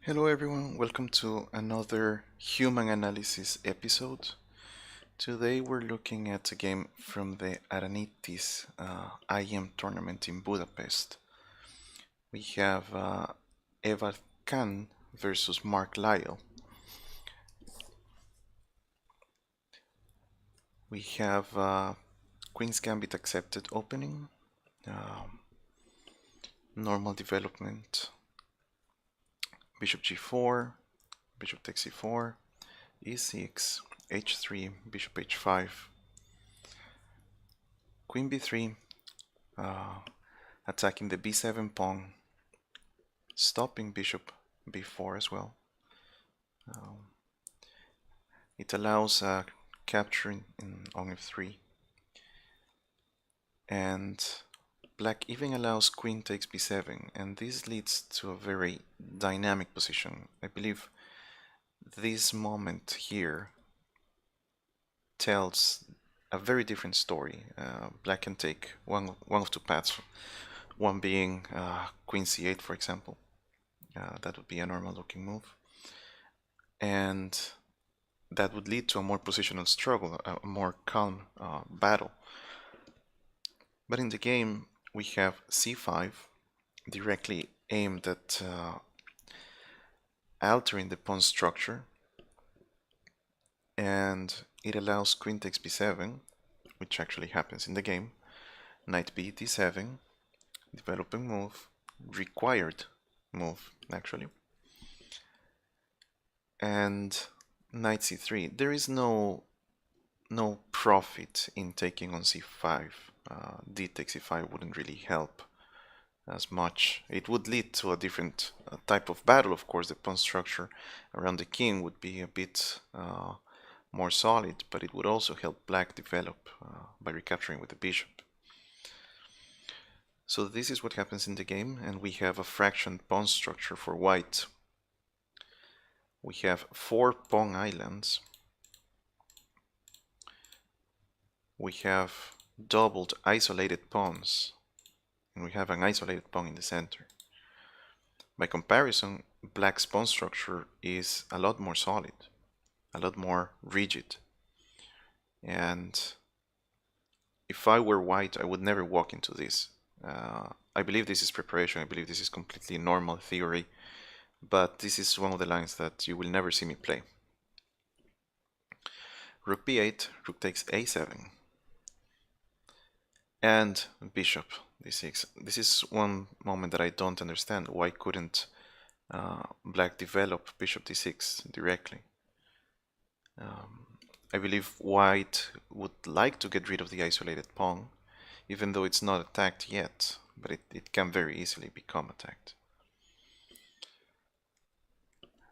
Hello everyone, welcome to another human analysis episode. Today we're looking at a game from the Aranitis IM tournament in Budapest. We have Evarth Kahn versus Mark Lyell. We have Queen's Gambit accepted opening, normal development, Bishop g4, Bishop takes c4, e6, h3, Bishop h5, Queen b3, attacking the b7 pawn, stopping Bishop b4 as well. It allows capturing on f3, and Black even allows Queen takes b7, and this leads to a very dynamic position. I believe this moment here tells a very different story. Black can take one of two paths, one being Queen c8, for example. That would be a normal looking move, and that would lead to a more positional struggle, a more calm battle. But in the game, we have c5 directly aimed at altering the pawn structure, and it allows queen takes b7, which actually happens in the game, knight b d7, developing move, required move actually, and knight c3. There is no profit in taking on c5. D takes c5 wouldn't really help as much. It would lead to a different type of battle, of course. The pawn structure around the king would be a bit more solid, but it would also help Black develop by recapturing with the bishop. So this is what happens in the game, and we have a fractioned pawn structure for White. We have 4 pawn islands. We have doubled isolated pawns, and we have an isolated pawn in the center. By comparison, Black's pawn structure is a lot more solid, a lot more rigid. And if I were White, I would never walk into this. I believe this is preparation, I believe this is completely normal theory, but this is one of the lines that you will never see me play. Rook b8, rook takes a7, and bishop d6. This is one moment that I don't understand. Why couldn't Black develop bishop d6 directly? I believe White would like to get rid of the isolated pawn, even though it's not attacked yet, but it can very easily become attacked.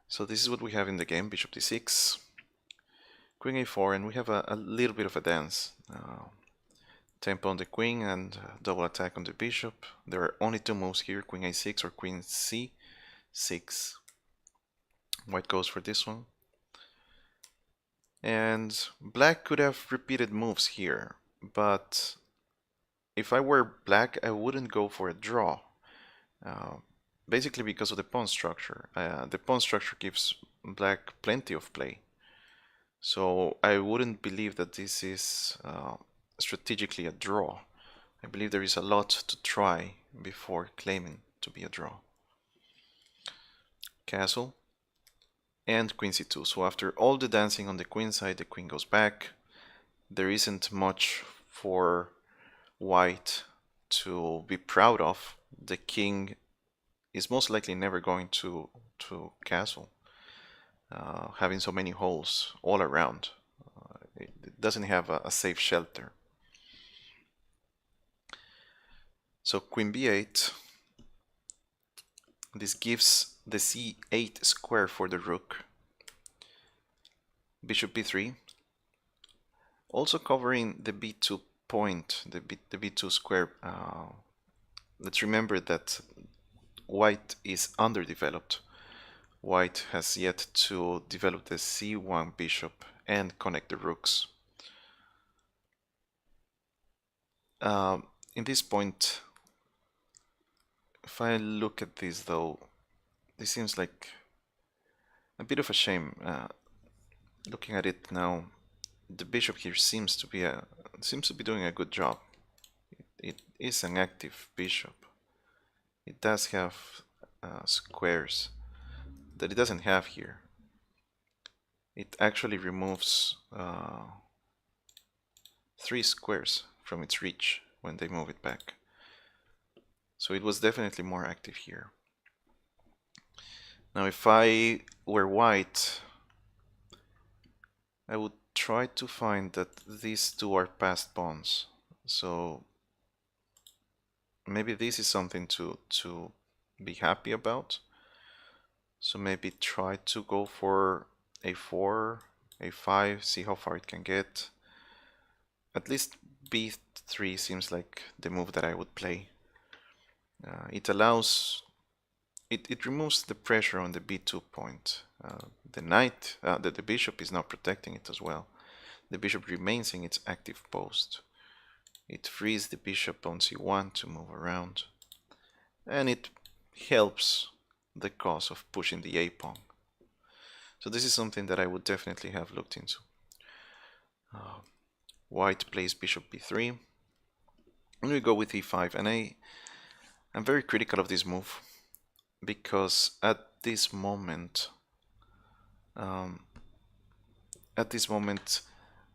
So this is what we have in the game, bishop d6, queen a4, and we have a little bit of a dance. Tempo on the queen and double attack on the bishop. There are only 2 moves here, queen a6 or queen c6. White goes for this one. And Black could have repeated moves here, but if I were Black, I wouldn't go for a draw. Basically because of the pawn structure. The pawn structure gives Black plenty of play. So I wouldn't believe that this is strategically a draw. I believe there is a lot to try before claiming to be a draw. Castle and queen c2. So after all the dancing on the queen side, the queen goes back. There isn't much for White to be proud of. The king is most likely never going to castle, having so many holes all around. It doesn't have a safe shelter. So queen b8, this gives the c8 square for the rook. Bishop b3, also covering the b2 point, the b2 square. Let's remember that White is underdeveloped. White has yet to develop the c1 bishop and connect the rooks. In this point, if I look at this though, this seems like A bit of a shame. Looking at it now, the bishop here seems to be doing a good job. It is an active bishop. It does have squares that it doesn't have here. It actually removes 3 squares from its reach when they move it back. So it was definitely more active here. Now if I were white, I would try to find that these two are passed pawns. So maybe this is something to be happy about. So maybe try to go for a4, a5, see how far it can get. At least b3 seems like the move that I would play. It allows, it removes the pressure on the b2 point. The knight, the bishop is now protecting it as well. The bishop remains in its active post. It frees the bishop on c1 to move around, and it helps the cause of pushing the a pawn. So this is something that I would definitely have looked into. White plays bishop b3, and we go with e5, and I'm very critical of this move because at this moment,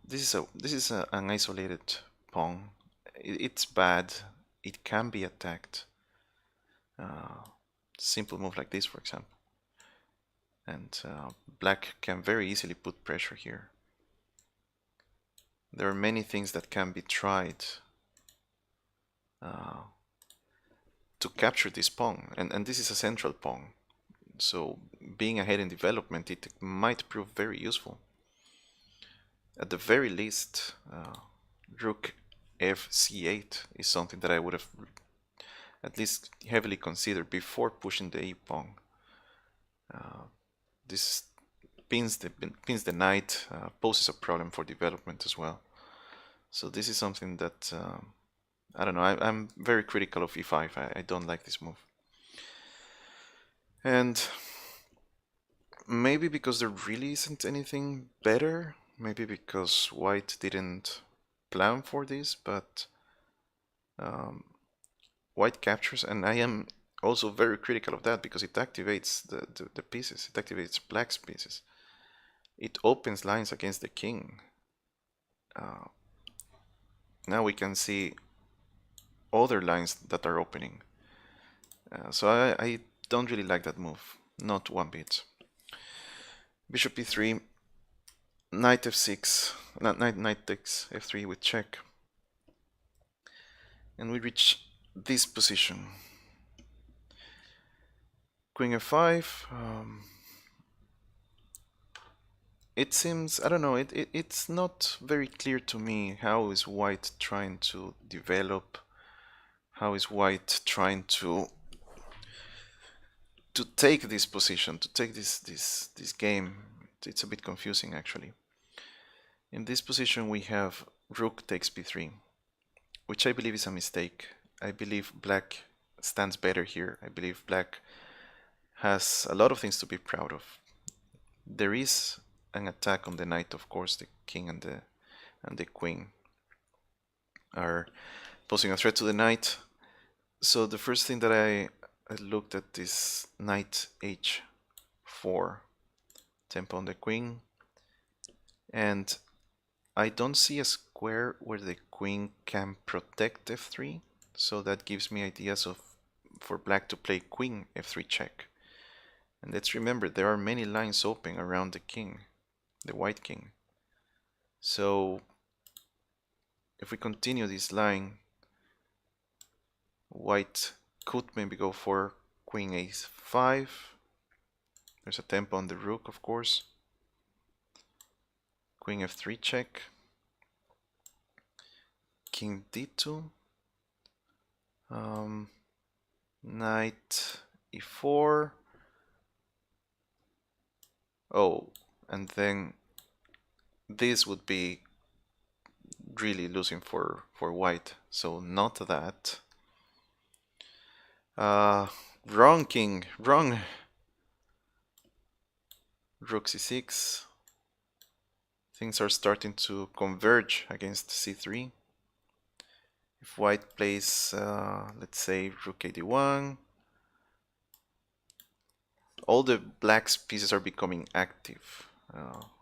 this is an isolated pawn. It's bad. It can be attacked. Simple move like this, for example, and black can very easily put pressure here. There are many things that can be tried to capture this pawn, and this is a central pawn. So being ahead in development, it might prove very useful. At the very least, rook fc8 is something that I would have at least heavily considered before pushing the e pawn. This pins the knight, poses a problem for development as well. So this is something that I don't know. I'm very critical of e5. I don't like this move, and maybe because there really isn't anything better. Maybe because white didn't plan for this, but white captures, and I am also very critical of that because it activates the pieces. It activates black's pieces. It opens lines against the king. Now we can see other lines that are opening. So I don't really like that move, not one bit. Bishop e3, knight f6, knight takes f3 with check, and we reach this position. Queen f5. It seems, I don't know, it's not very clear to me how is white trying to develop, how is white trying to take this position, to take this game. It's a bit confusing actually. In this position we have rook takes b3, which I believe is a mistake. I believe black stands better here. I believe black has a lot of things to be proud of. There is an attack on the knight, of course. The king and the queen are posing a threat to the knight. So the first thing that I looked at is knight h4, tempo on the queen, and I don't see a square where the queen can protect f3, so that gives me ideas of for black to play queen f3 check. And let's remember, there are many lines open around the king, the white king. So if we continue this line, white could maybe go for queen a5. There's a tempo on the rook, of course. Queen f3 check. King d2. Knight e4. Oh, and then this would be really losing for white, so not that. Wrong king, wrong. Rook c6. Things are starting to converge against c3. If white plays, let's say, rook a d1, all the black's pieces are becoming active.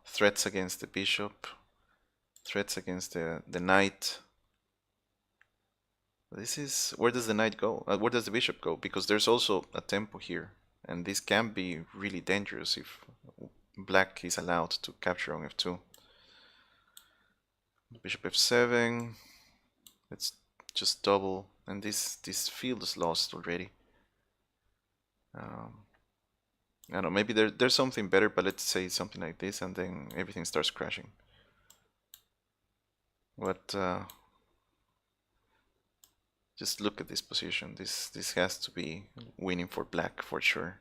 Threats against the bishop, threats against the knight. This is, where does the knight go? Where does the bishop go? Because there's also a tempo here, and this can be really dangerous if black is allowed to capture on f2. Bishop f7. Let's just double, and this field is lost already. I don't know, maybe there's something better, but let's say something like this, and then everything starts crashing. But just look at this position. This has to be winning for black for sure.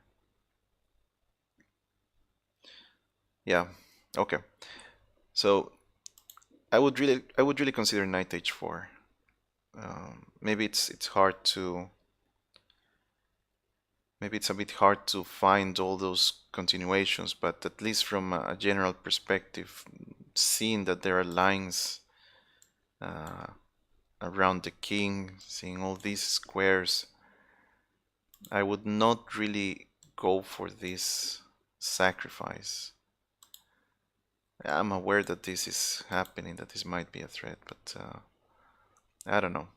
Yeah. Okay. So I would really consider knight h4. Maybe it's hard to. Maybe it's a bit hard to find all those continuations, but at least from a general perspective, seeing that there are lines around the king, seeing all these squares, I would not really go for this sacrifice. I'm aware that this is happening, that this might be a threat, but I don't know.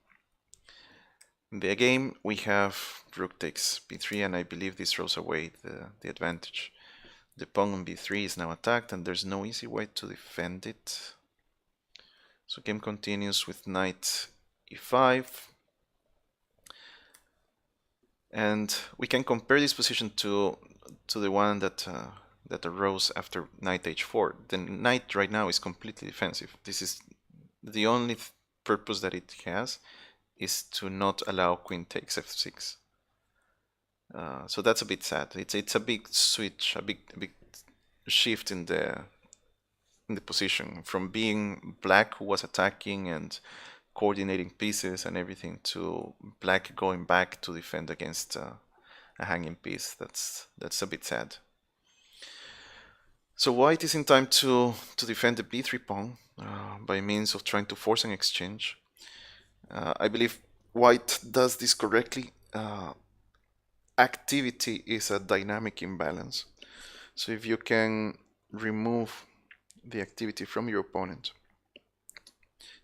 In the game, we have rook takes b3, and I believe this throws away the advantage. The pawn on b3 is now attacked, and there's no easy way to defend it. So game continues with knight e5. And we can compare this position to the one that arose after knight h4. The knight right now is completely defensive. This is the only purpose that it has, is to not allow queen takes f6. So that's a bit sad. It's a big switch, a big shift in the position from being black who was attacking and coordinating pieces and everything to black going back to defend against a hanging piece. That's a bit sad. So white is in time to defend the b3 pawn by means of trying to force an exchange. I believe white does this correctly. Activity is a dynamic imbalance. So if you can remove the activity from your opponent,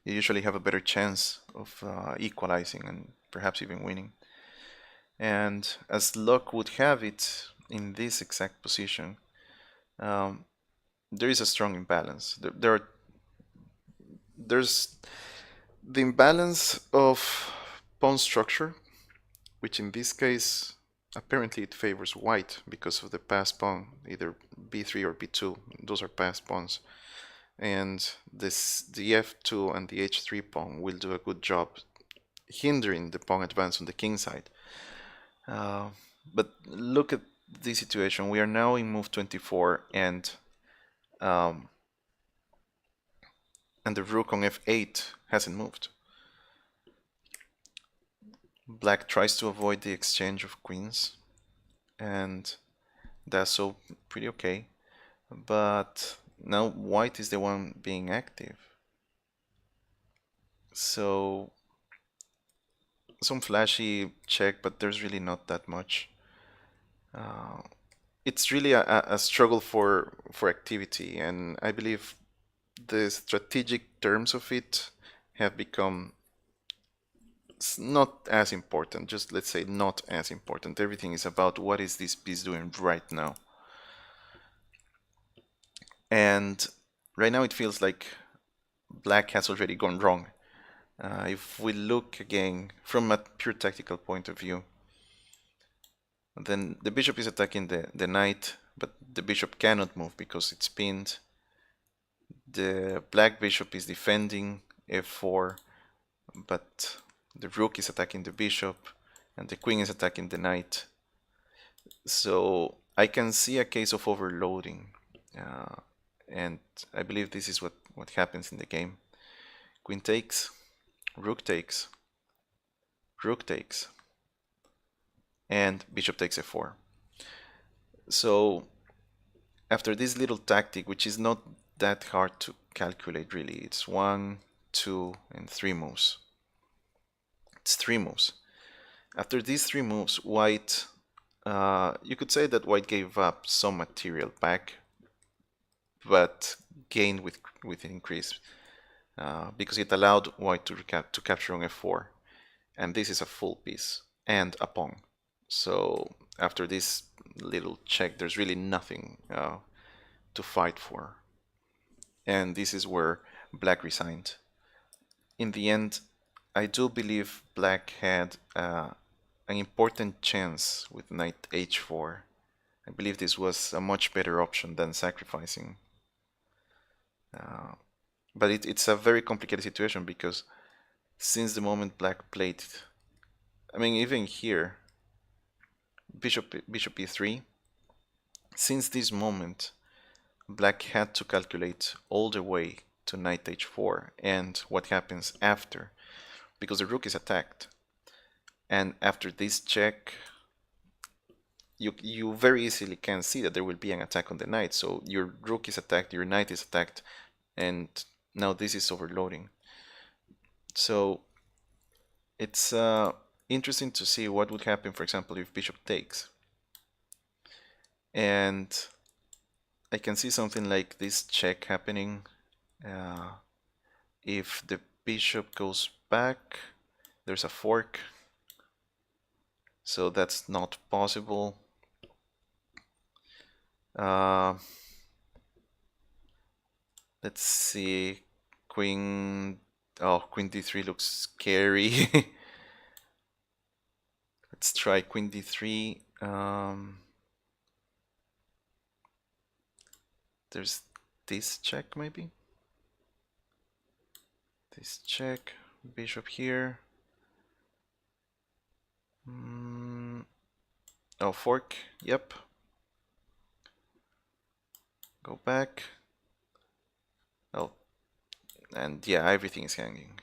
you usually have a better chance of equalizing and perhaps even winning. And as luck would have it, in this exact position, there is a strong imbalance. There's the imbalance of pawn structure, which in this case apparently it favors white because of the passed pawn, either b3 or b2. Those are passed pawns, and the f2 and the h3 pawn will do a good job hindering the pawn advance on the king side. But look at the situation. We are now in move 24, and the rook on f8 hasn't moved. Black tries to avoid the exchange of queens, and that's so pretty okay. But now white is the one being active. So some flashy check, but there's really not that much. It's really a struggle for activity, and I believe the strategic terms of it have become not as important. Just let's say not as important. Everything is about what is this piece doing right now. And right now it feels like black has already gone wrong. If we look again from a pure tactical point of view, then the bishop is attacking the knight, but the bishop cannot move because it's pinned. The black bishop is defending f4, but the rook is attacking the bishop, and the queen is attacking the knight. So I can see a case of overloading, and I believe this is what happens in the game. Queen takes, rook takes, rook takes, and bishop takes f4. So after this little tactic, which is not that hard to calculate really, it's 1, 2, and 3 moves. It's 3 moves. After these 3 moves, white, you could say that white gave up some material back, but gained with increase, because it allowed white to capture on f4, and this is a full piece and a pawn. So after this little check, there's really nothing to fight for, and this is where black resigned. In the end, I do believe black had an important chance with knight h4. I believe this was a much better option than sacrificing. But it's a very complicated situation because since the moment black played, I mean, even here, bishop e3, since this moment, black had to calculate all the way to knight h4 and what happens after, because the rook is attacked. And after this check, you very easily can see that there will be an attack on the knight. So your rook is attacked, your knight is attacked, and now this is overloading. So it's interesting to see what would happen, for example, if bishop takes. And I can see something like this check happening. If the bishop goes back, there's a fork, so that's not possible. Let's see, queen d3 looks scary. Let's try queen d3. There's this check maybe. This check, bishop here. Oh, fork, yep. Go back. Oh, and yeah, everything is hanging.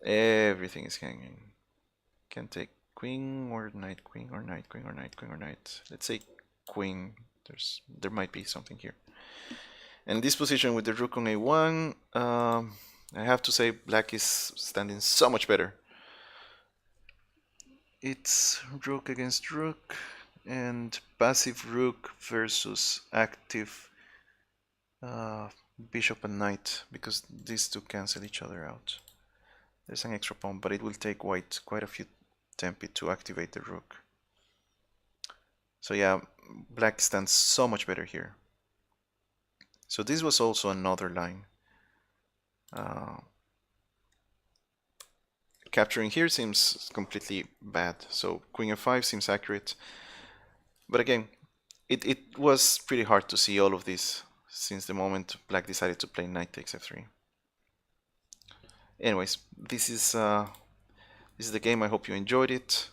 Everything is hanging. Can take queen or knight, queen or knight, queen or knight, queen or knight. Let's say queen. There might be something here. And this position with the rook on a1, I have to say black is standing so much better. It's rook against rook and passive rook versus active bishop and knight, because these two cancel each other out. There's an extra pawn, but it will take white quite a few tempi to activate the rook. So yeah, black stands so much better here. So this was also another line. Capturing here seems completely bad, so queen f5 seems accurate. But again, it was pretty hard to see all of this since the moment black decided to play knight takes f3. Anyways, this is the game. I hope you enjoyed it.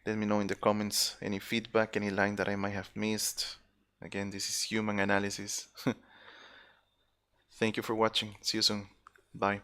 Let me know in the comments any feedback, any line that I might have missed. Again, this is human analysis. Thank you for watching. See you soon. Bye.